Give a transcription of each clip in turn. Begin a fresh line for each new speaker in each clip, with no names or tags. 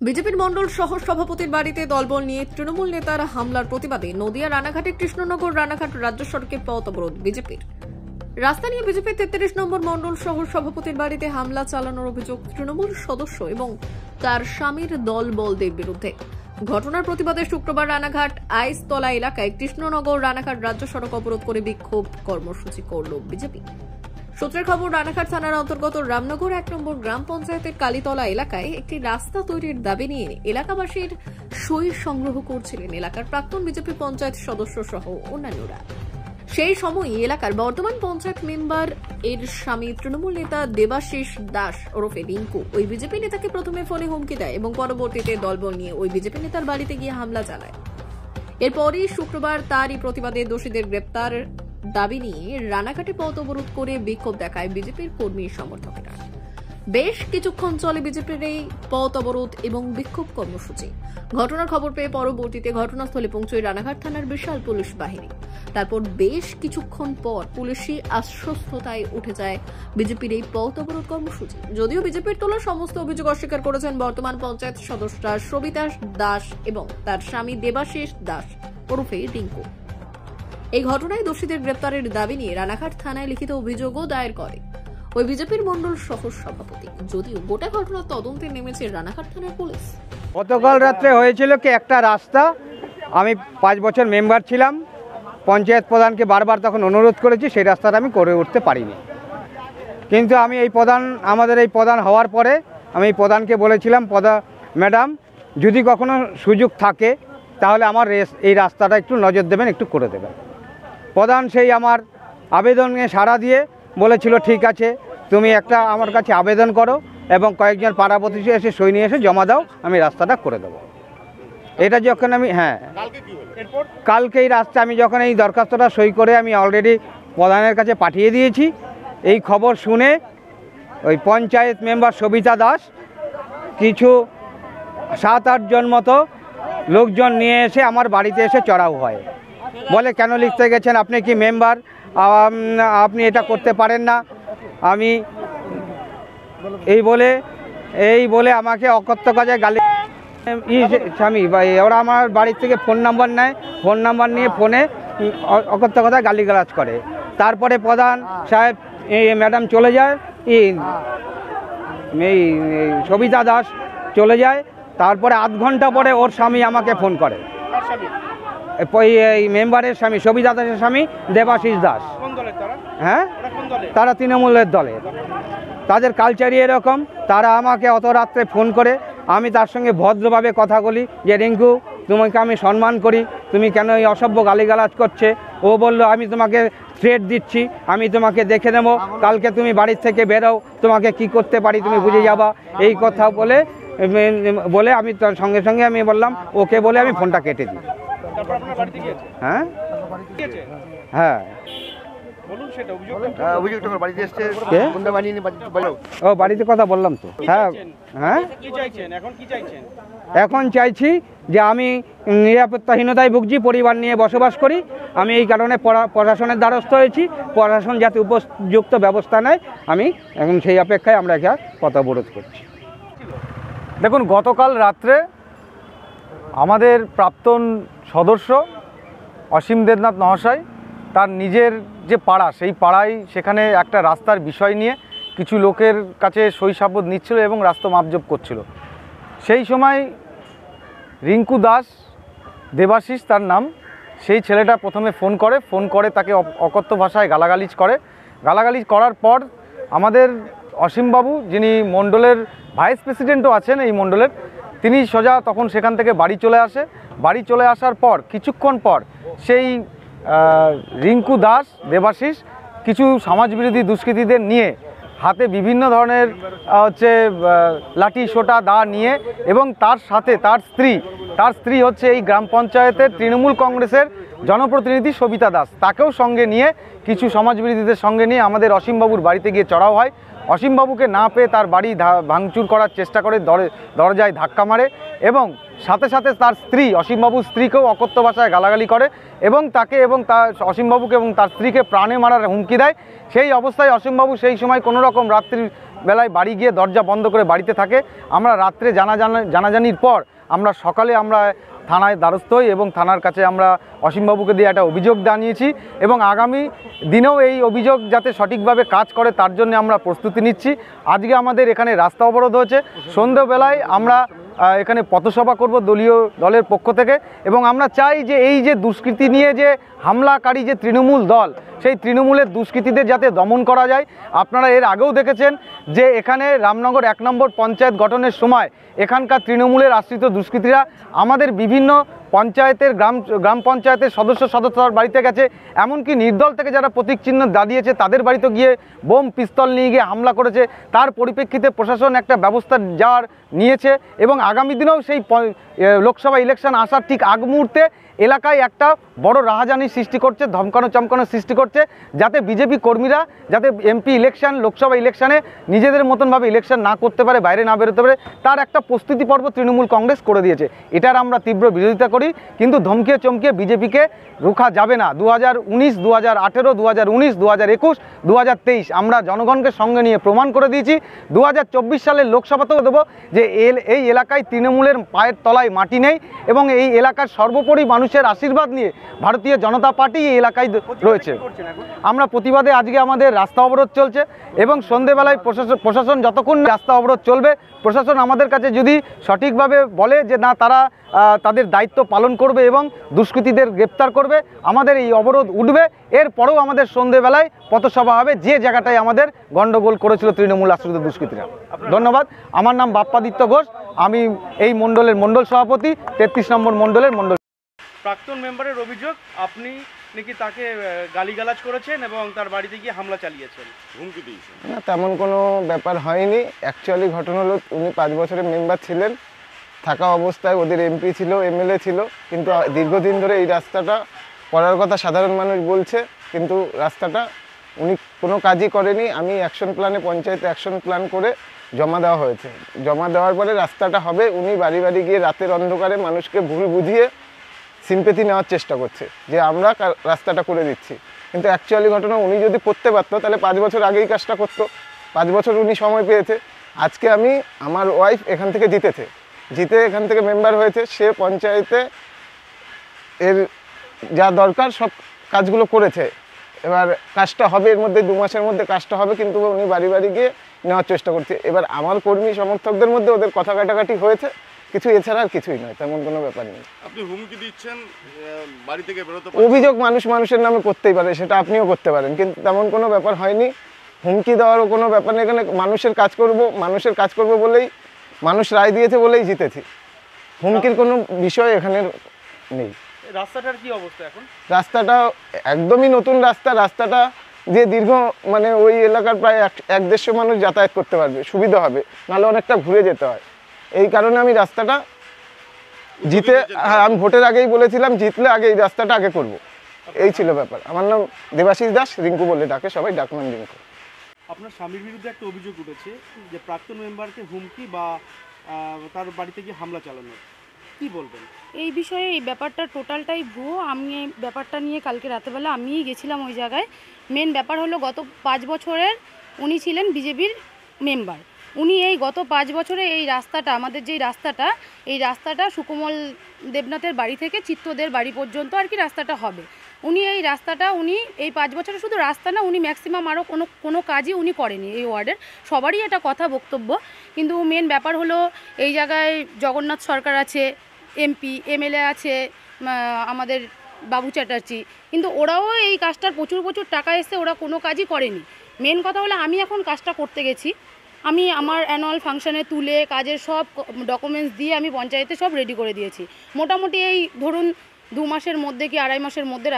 বিজেপির মণ্ডল সহ সভাপতির বাড়িতে দলবল নিয়ে তৃণমূল নেতার হামলার প্রতিবাদে নদিয়া রানাঘাটে কৃষ্ণনগর রানাঘাট রাজ্য সড়কে পথ অবরোধ বিজেপির। রাস্তা নিয়ে বিজেপির 33 নম্বর মণ্ডল সহ সভাপতির বাড়িতে হামলা চালানোর অভিযোগ তৃণমূল সদস্য এবং তার স্বামীর দলবলদের বিরুদ্ধে। ঘটনার প্রতিবাদে শুক্রবার রানাঘাট আইসতলা এলাকায় কৃষ্ণনগর রানাঘাট রাজ্য সড়ক অবরোধ করে বিক্ষোভ কর্মসূচি করল বিজেপি। সূত্রের খবর, রানাঘাট থানার অন্তর্গত রামনগর 1 নম্বর গ্রাম পঞ্চায়েতের কালীতলা এলাকায় একটি রাস্তা তৈরির দাবি নিয়ে এলাকাবাসীর সই সংগ্রহ করছিলেন এলাকার প্রাক্তন বিজেপি পঞ্চায়েত সদস্য সহ অন্যান্যরা। সেই সময় এলাকার বর্তমান পঞ্চায়েত মেম্বার এর স্বামী তৃণমূল নেতা দেবাশিস দাস ওরফে রিঙ্কু ওই বিজেপি নেতাকে প্রথমে ফোনে হুমকি দেয় এবং পরবর্তীতে দলবল নিয়ে ওই বিজেপি নেতার বাড়িতে গিয়ে হামলা চালায়। এরপরই শুক্রবার তারই প্রতিবাদে দোষীদের গ্রেপ্তার দাবি নিয়ে রানাঘাটে পথ অবরোধ করে বিক্ষোভ দেখায় বিজেপির কর্মী সমর্থকেরা। বেশ কিছুক্ষণ চলে বিজেপির এই পথ অবরোধ এবং বিক্ষোভ কর্মসূচি। ঘটনার খবর পেয়ে পরবর্তীতে ঘটনাস্থলে পৌঁছয় রানাঘাট থানার বিশাল পুলিশ বাহিনী। তারপর বেশ কিছুক্ষণ পর পুলিশি আশ্বস্ততায় উঠে যায় বিজেপির এই পথ অবরোধ কর্মসূচি। যদিও বিজেপির তোলা সমস্ত অভিযোগ অস্বীকার করেছেন বর্তমান পঞ্চায়েত সদস্য সবিতা দাস এবং তার স্বামী দেবাশিস দাস ওরফে রিঙ্কু। এই ঘটনায় দোষীদের গ্রেপ্তারের দাবি নিয়ে রানাঘাট থানায় লিখিত অভিযোগও দায়ের করে ওই বিজেপির মণ্ডল সহ সভাপতি। যদিও গোটা ঘটনার তদন্তে নেমেছে রানাঘাট থানার পুলিশ।
গতকাল রাত্রে হয়েছিল কি, একটা রাস্তা আমি 5 বছর মেম্বার ছিলাম, পঞ্চায়েত প্রধানকে বারবার তখন অনুরোধ করেছি, সেই রাস্তাটা আমি করে উঠতে পারিনি। কিন্তু আমি আমাদের এই প্রধান হওয়ার পরে আমি এই প্রধানকে বলেছিলাম, ম্যাডাম যদি কখনো সুযোগ থাকে তাহলে আমার এই রাস্তাটা একটু নজর দেবেন, একটু করে দেবেন। প্রধান সেই আমার আবেদনে সাড়া দিয়ে বলেছিল, ঠিক আছে তুমি একটা আমার কাছে আবেদন করো এবং কয়েকজন পাড়া প্রতিবেশী এসে সই নিয়ে এসে জমা দাও, আমি রাস্তাটা করে দেবো। এটা যখন আমি কালকে এই রাস্তা আমি যখন এই দরখাস্তটা সই করে আমি অলরেডি প্রধানের কাছে পাঠিয়ে দিয়েছি। এই খবর শুনে ওই পঞ্চায়েত মেম্বার সবিতা দাস কিছু 7-8 জন মতো লোকজন নিয়ে এসে আমার বাড়িতে এসে চড়াও হয়। বলে, কেন লিখতে গেছেন, আপনি কি মেম্বার, আপনি এটা করতে পারেন না। আমি এই বলে আমাকে অকথ্য কাজে গালি স্বামী ওরা আমার বাড়ির থেকে ফোন নাম্বার নেয়, ফোন নাম্বার নিয়ে ফোনে অকথ্য কথায় গালিগালাজ করে। তারপরে প্রধান সাহেব ম্যাডাম চলে যায়, এই সবিতা দাস চলে যায়। তারপরে আধ ঘন্টা পরে ওর স্বামী আমাকে ফোন করে, এই মেম্বারের স্বামী সবিতা দাসের স্বামী দেবাশিস দাস। হ্যাঁ, তারা তৃণমূলের দলের, তাদের কালচারই এরকম। তারা আমাকে অত রাত্রে ফোন করে, আমি তার সঙ্গে ভদ্রভাবে কথা বলি যে রিঙ্কু তোমাকে আমি সম্মান করি, তুমি কেন এই অসভ্য গালিগালাজ করছে। ও বলল, আমি তোমাকে থ্রেট দিচ্ছি, আমি তোমাকে দেখে নেবো, কালকে তুমি বাড়ির থেকে বেরো, তোমাকে কি করতে পারি তুমি বুঝে যাবা। এই কথা বলে আমি তার সঙ্গে সঙ্গে আমি বললাম ওকে, বলে আমি ফোনটা কেটে দিই। হ্যাঁ হ্যাঁ ও বাড়িতে কথা বললাম তো। হ্যাঁ হ্যাঁ, এখন চাইছি যে আমি নিরাপত্তাহীনতায় ভুগছি, পরিবার নিয়ে বসবাস করি, আমি এই কারণে প্রশাসনের দ্বারস্থ হয়েছি। প্রশাসন যাতে উপযুক্ত ব্যবস্থা নেয়, আমি এখন সেই অপেক্ষায় আমরা একটা পথ অবরোধ করছি।
দেখুন, গতকাল রাত্রে আমাদের প্রাক্তন সদস্য অসীম দেবনাথ মহাশয় তার নিজের যে পাড়া, সেই পাড়ায় সেখানে একটা রাস্তার বিষয় নিয়ে কিছু লোকের কাছে সই সাবুত নিচ্ছিল এবং রাস্তা মাপজোপ করছিল। সেই সময় রিঙ্কু দাস, দেবাশিস তার নাম, সেই ছেলেটা প্রথমে ফোন করে তাকে অকথ্য ভাষায় গালাগালিজ করার পর আমাদের অসীমবাবু, যিনি মণ্ডলের ভাইস প্রেসিডেন্টও আছেন এই মণ্ডলের, তিনি সোজা তখন সেখান থেকে বাড়ি চলে আসার পর কিছুক্ষণ পর সেই রিঙ্কু দাস, দেবাশিস কিছু সমাজবিরোধী দুষ্কৃতীদের নিয়ে হাতে বিভিন্ন ধরনের লাঠি সোটা দা নিয়ে, এবং তার সাথে তার স্ত্রী হচ্ছে এই গ্রাম পঞ্চায়েতের তৃণমূল কংগ্রেসের জনপ্রতিনিধি সবিতা দাস, তাকেও সঙ্গে নিয়ে কিছু সমাজবিরোধীদের সঙ্গে নিয়ে আমাদের অসীমবাবুর বাড়িতে গিয়ে চড়াও হয়। অসীমবাবুকে না পেয়ে তার বাড়ি ভাঙচুর করার চেষ্টা করে, দরজায় ধাক্কা মারে এবং সাথে সাথে তার স্ত্রী, অসীমবাবুর স্ত্রীকেও অকথ্য ভাষায় গালাগালি করে এবং তাকে এবং তার অসীমবাবুকে এবং তার স্ত্রীকে প্রাণে মারার হুমকি দেয়। সেই অবস্থায় অসীমবাবু সেই সময় কোনো রকম বেলায় বাড়ি গিয়ে দরজা বন্ধ করে বাড়িতে থাকে। আমরা রাত্রে জানাজানির পর আমরা সকালে আমরা থানায় দ্বারস্থ হই এবং থানার কাছে আমরা অসীমবাবুকে দিয়ে একটা অভিযোগ জানিয়েছি এবং আগামী দিনেও এই অভিযোগ যাতে সঠিকভাবে কাজ করে তার জন্য আমরা প্রস্তুতি নিচ্ছি। আজকে আমাদের এখানে রাস্তা অবরোধ হয়েছে, সন্ধ্যেবেলায় আমরা এখানে পথসভা করব দলীয় দলের পক্ষ থেকে এবং আমরা চাই যে এই যে দুষ্কৃতি নিয়ে যে হামলাকারী যে তৃণমূল দল, সেই তৃণমূলের দুষ্কৃতীদের যাতে দমন করা যায়। আপনারা এর আগেও দেখেছেন যে এখানে রামনগর 1 নম্বর পঞ্চায়েত গঠনের সময় এখানকার তৃণমূলের আশ্রিত দুষ্কৃতীরা আমাদের বিভিন্ন পঞ্চায়েতের গ্রাম পঞ্চায়েতের সদস্যর বাড়িতে গেছে, এমনকি নির্দল থেকে যারা প্রতীক চিহ্ন দাঁড়িয়েছে তাদের বাড়িতে গিয়ে বোম পিস্তল নিয়ে গিয়ে হামলা করেছে। তার পরিপ্রেক্ষিতে প্রশাসন একটা ব্যবস্থা যাওয়ার নিয়েছে এবং আগামী দিনেও সেই লোকসভা ইলেকশন আসার ঠিক আগ মুহূর্তে এলাকায় একটা বড় রাহাজানির সৃষ্টি করছে, ধমকানো চমকানোর সৃষ্টি করছে, যাতে বিজেপি কর্মীরা যাতে এমপি ইলেকশন লোকসভা ইলেকশনে নিজেদের মতনভাবে ইলেকশন না করতে পারে, বাইরে না বেরোতে পারে, তার একটা প্রস্তুতি পর্ব তৃণমূল কংগ্রেস করে দিয়েছে। এটার আমরা তীব্র বিরোধিতা করি, কিন্তু ধমকিয়ে চমকিয়ে বিজেপিকে রোখা যাবে না। 2019, 2018, 2019, 2021, 2023 আমরা জনগণকে সঙ্গে নিয়ে প্রমাণ করে দিয়েছি। 2024 সালের লোকসভাতেও দেবো যে এই এলাকায় তৃণমূলের পায়ের তলায় মাটি নেই এবং এই এলাকার সর্বোপরি মানুষের আশীর্বাদ নিয়ে ভারতীয় জনতা পার্টি এই এলাকায় রয়েছে। আমরা প্রতিবাদে আজকে আমাদের রাস্তা অবরোধ চলছে এবং সন্ধেবেলায় প্রশাসন যতক্ষণ রাস্তা অবরোধ চলবে, প্রশাসন আমাদের কাছে যদি সঠিকভাবে বলে যে না তারা তাদের দায়িত্ব পালন করবে এবং দুষ্কৃতীদের গ্রেপ্তার করবে, আমাদের এই অবরোধ উঠবে। এরপরেও আমাদের সন্ধেবেলায় পথসভা হবে যে জায়গাটায় আমাদের গণ্ডগোল করেছিল তৃণমূল আশ্রিত দুষ্কৃতীরা। ধন্যবাদ। আমার নাম বাপ্পাদিত্য ঘোষ, আমি এই মণ্ডলের মণ্ডল সভাপতি, 33 নম্বর মণ্ডলের মণ্ডল।
প্রাক্তন মেম্বারের অভিযোগ আপনি নাকি তাকে গালিগালাজ করেছেন এবং তার বাড়িতে গিয়ে হামলা চালিয়েছেন, হুমকি দিয়েছেন।
না, তেমন কোনো ব্যাপার হয়নি। অ্যাকচুয়ালি ঘটনা হলো উনি 5 বছরের মেম্বার ছিলেন, থাকা অবস্থায় ওদের এমপি ছিল, এমএলএ ছিল, কিন্তু দীর্ঘদিন ধরে এই রাস্তাটা করার কথা সাধারণ মানুষ বলছে, কিন্তু রাস্তাটা উনি কোনো কাজই করেনি। আমি অ্যাকশন প্ল্যানে পঞ্চায়েতে অ্যাকশন প্ল্যান করে জমা দেওয়া হয়েছে। জমা দেওয়ার পরে রাস্তাটা হবে, উনি বাড়ি বাড়ি গিয়ে রাতের অন্ধকারে মানুষকে ভুল বুঝিয়ে সিম্পেথি নেওয়ার চেষ্টা করছে যে আমরা রাস্তাটা করে দিচ্ছি, কিন্তু অ্যাকচুয়ালি ঘটনা উনি যদি করতে পারতো তাহলে 5 বছর আগেই কাজটা করতো। 5 বছর উনি সময় পেয়েছে। আজকে আমার ওয়াইফ এখান থেকে জিতে এখান থেকে মেম্বার হয়েছে, সে পঞ্চায়েতে এর যা দরকার সব কাজগুলো করেছে। এবার কাজটা হবে, এর মধ্যে 2 মাসের মধ্যে কাজটা হবে, কিন্তু উনি বাড়ি বাড়ি গিয়ে নেওয়ার চেষ্টা করছে। এবার আমার কর্মী সমর্থকদের মধ্যে ওদের কথা কাটাকাটি হয়েছে, কিছু এছাড়া আর কিছুই নয়, তেমন কোনো ব্যাপার নেই।
আপনি হুমকি দিচ্ছেন বাড়ি থেকে বেরোতে,
অভিযোগ মানুষের নামে করতেই পারে, সেটা আপনিও করতে পারেন, কিন্তু তেমন কোনো ব্যাপার হয়নি। হুমকি দেওয়ারও কোনো ব্যাপার নেই। এখানে মানুষের কাজ করব বলেই মানুষ রায় দিয়েছে বলেই জিতেছি। হুমকির কোনো বিষয় এখানে নেই।
রাস্তাটার কি অবস্থা এখন?
রাস্তাটা একদমই নতুন রাস্তাটা যে দীর্ঘ ওই এলাকার প্রায় 1-150 মানুষ যাতায়াত করতে পারবে, সুবিধা হবে, নাহলে অনেকটা ঘুরে যেতে হয়। এই কারণে আমি রাস্তাটা আমি ভোটের আগেই বলেছিলাম জিতলে আগে এই রাস্তাটা আগে করব, এই ছিল ব্যাপার। আমার নাম দেবাশিস দাস, রিঙ্কু বলে ডাকে সবাই, ডাকনাম রিঙ্কু।
আপনার স্বামীর বিরুদ্ধে একটা অভিযোগ উঠেছে যে প্রাক্তন মেম্বারকে হুমকি বা তার বাড়িতে গিয়ে হামলা চালানো, কি বলবেন
এই বিষয়ে? এই ব্যাপারটা টোটালটাই ভুয়ো। আমি এই ব্যাপারটা নিয়ে কালকে রাতেবেলা আমিই গেছিলাম ওই জায়গায়। মেন ব্যাপার হলো গত 5 বছরের উনি ছিলেন বিজেপির মেম্বার। উনি এই গত 5 বছরে এই রাস্তাটা, আমাদের যেই রাস্তাটা, এই রাস্তাটা সুকোমল দেবনাথের বাড়ি থেকে চিত্তদের বাড়ি পর্যন্ত আর কি রাস্তাটা হবে। উনি এই রাস্তাটা এই 5 বছরে শুধু রাস্তা না, উনি ম্যাক্সিমাম আরও কোনো কাজই উনি করেনি এই ওয়ার্ডের। সবারই এটা কথা বক্তব্য, কিন্তু মেন ব্যাপার হলো এই জায়গায় জগন্নাথ সরকার আছে, এমপি এমএলএ আছে আমাদের বাবু চ্যাটার্জি, কিন্তু ওরাও এই কাজটার প্রচুর টাকা এসে ওরা কোনো কাজই করেনি। মেন কথা হলো আমি এখন কাজটা করতে গেছি, আমি আমার অ্যানুয়াল ফাংশানে তুলে কাজের সব ডকুমেন্টস দিয়ে আমি পঞ্চায়েতে সব রেডি করে দিয়েছি। মোটামুটি এই ধরুন 2 মাসের মধ্যে কি 2.5 মাসের মধ্যে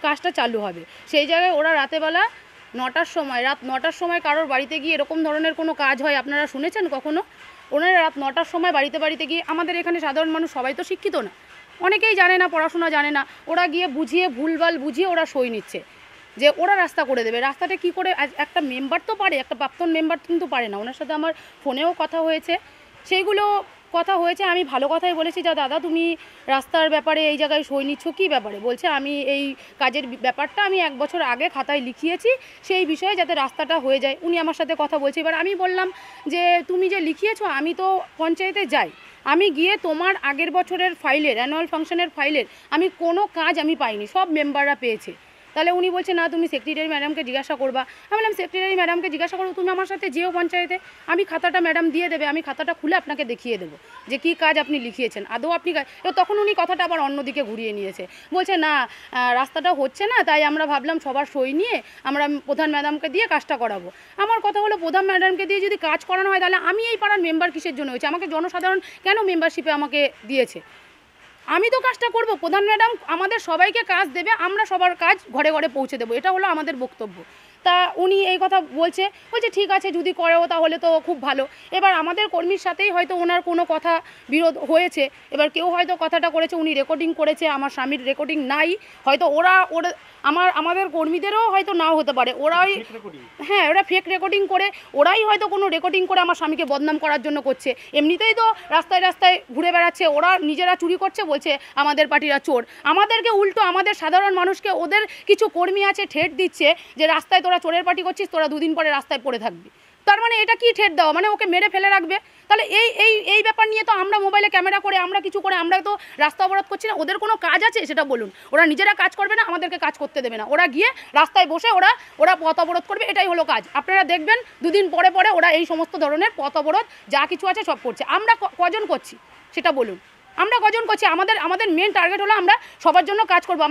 কাজটা চালু হবে। সেই জায়গায় ওরা রাতেবেলা 9টার সময়, রাত 9টার সময় কারোর বাড়িতে গিয়ে এরকম ধরনের কোনো কাজ হয় আপনারা শুনেছেন কখনো? ওনারা রাত 9টার সময় বাড়িতে গিয়ে, আমাদের এখানে সাধারণ মানুষ সবাই তো শিক্ষিত না, অনেকেই জানে না, পড়াশোনা জানে না, ওরা গিয়ে ভুলভাল বুঝিয়ে ওরা সই নিচ্ছে যে ওরা রাস্তা করে দেবে। রাস্তাটা কি করে একটা মেম্বার তো পারে, একটা প্রাক্তন মেম্বার কিন্তু পারে না। ওনার সাথে আমার ফোনেও কথা হয়েছে, সেইগুলো কথা হয়েছে আমি ভালো কথাই বলেছি, যা দাদা তুমি রাস্তার ব্যাপারে এই জায়গায় সই নিচ্ছ কী ব্যাপারে, বলছে আমি এই কাজের ব্যাপারটা আমি 1 বছর আগে খাতায় লিখিয়েছি সেই বিষয়ে যাতে রাস্তাটা হয়ে যায়। উনি আমার সাথে কথা বলছে। এবার আমি বললাম যে তুমি যে লিখিয়েছো, আমি তো পঞ্চায়েতে যাই, আমি গিয়ে তোমার আগের বছরের ফাইলের অ্যানুয়াল ফাংশনের ফাইলের আমি কোনো কাজ আমি পাইনি, সব মেম্বাররা পেয়েছে। তাহলে উনি বলছে না তুমি সেক্রেটারি ম্যাডামকে জিজ্ঞাসা করবা। আমি বললাম সেক্রেটারি ম্যাডামকে জিজ্ঞাসা করবো, তুমি আমার সাথে যেও পঞ্চায়েতে, আমি খাতাটা ম্যাডাম দিয়ে দেবে, আমি খাতাটা খুলে আপনাকে দেখিয়ে দেবো যে কী কাজ আপনি লিখিয়েছেন, আদৌ আপনি তখন উনি কথাটা আবার অন্যদিকে ঘুরিয়ে নিয়েছে, বলছে না রাস্তাটা হচ্ছে না, তাই আমরা ভাবলাম সবার সই নিয়ে আমরা প্রধান ম্যাডামকে দিয়ে কাজটা করাবো। আমার কথা হলো প্রধান ম্যাডামকে দিয়ে যদি কাজ করানো হয় তাহলে আমি এই পাড়ার মেম্বার কিসের জন্য হয়েছে, আমাকে জনসাধারণ কেন মেম্বারশিপে আমাকে দিয়েছে, আমি তো কাজটা করব, প্রধান ম্যাডাম আমাদের সবাইকে কাজ দেবে, আমরা সবার কাজ ঘরে ঘরে পৌঁছে দেবো, এটা হলো আমাদের বক্তব্য। তা উনি এই কথা বলছে ঠিক আছে যদি করেও তাহলে তো খুব ভালো। এবার আমাদের কর্মীর সাথেই হয়তো ওনার কোনো কথা বিরোধ হয়েছে, এবার কেউ হয়তো কথাটা করেছে, উনি রেকর্ডিং করেছে, আমার স্বামীর রেকর্ডিং নাই, হয়তো ওরা আমাদের কর্মীদেরও হয়তো নাও হতে পারে, ওরাই হ্যাঁ ওরা ফেক রেকর্ডিং করে, ওরাই হয়তো কোনো রেকর্ডিং করে আমার স্বামীকে বদনাম করার জন্য করছে। এমনিতেই তো রাস্তায় রাস্তায় ঘুরে বেড়াচ্ছে, ওরা নিজেরা চুরি করছে, বলছে আমাদের পার্টিরা চোর, আমাদেরকে উল্টো আমাদের সাধারণ মানুষকে ওদের কিছু কর্মী আছে ঠেট দিচ্ছে যে রাস্তায় তোরা চোরের পার্টি করছিস, তোরা 2 দিন পরে রাস্তায় পড়ে থাকবি। তার মানে এটা কি ঠেট দেওয়া, মানে ওকে মেরে ফেলে রাখবে। তাহলে এই ব্যাপার নিয়ে তো আমরা মোবাইলে ক্যামেরা করে আমরা কিছু করে আমরা তো রাস্তা অবরোধ করছি না, ওদের কোনো কাজ আছে সেটা বলুন। ওরা নিজেরা কাজ করবে না, আমাদেরকে কাজ করতে দেবে না, ওরা গিয়ে রাস্তায় বসে ওরা পথ অবরোধ করবে, এটাই হলো কাজ। আপনারা দেখবেন 2 দিন পরে পরে ওরা এই সমস্ত ধরনের পথ অবরোধ যা কিছু আছে সব করছে। আমরা কজন করছি সেটা বলুন, আমরা কজন করছি? আমাদের মেন টার্গেট হলো আমরা সবার জন্য কাজ করবো।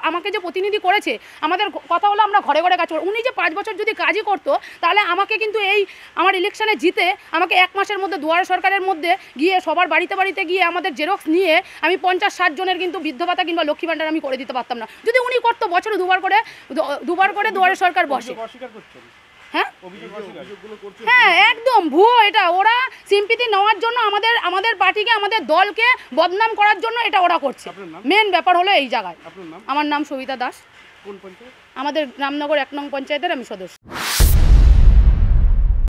আমাকে যে প্রতিনিধি করেছে, আমাদের কথা হলো আমরা ঘরে ঘরে কাজ করবো। উনি যে 5 বছর যদি কাজই করতো তাহলে আমাকে কিন্তু আমার ইলেকশনে জিতে আমাকে 1 মাসের মধ্যে দুয়ারে সরকারের মধ্যে গিয়ে সবার বাড়িতে বাড়িতে গিয়ে আমাদের জেরক্স নিয়ে আমি 50-60 জনের কিন্তু বৃদ্ধ ভাতা কিংবা লক্ষ্মী ভাণ্ডার আমি করে দিতে পারতাম না যদি উনি করতো। বছরে দুবার করে দুয়ারে সরকার বসে। হ্যাঁ হ্যাঁ একদম ভুয়ো এটা, ওরা সিম্পিতি নেওয়ার জন্য আমাদের পার্টিকে আমাদের দলকে বদনাম করার জন্য এটা ওরা করছে। মেন ব্যাপার হলো এই জায়গায়। আমার নাম সবিতা দাস, আমাদের রামনগর 1 নং পঞ্চায়েতের আমি সদস্য।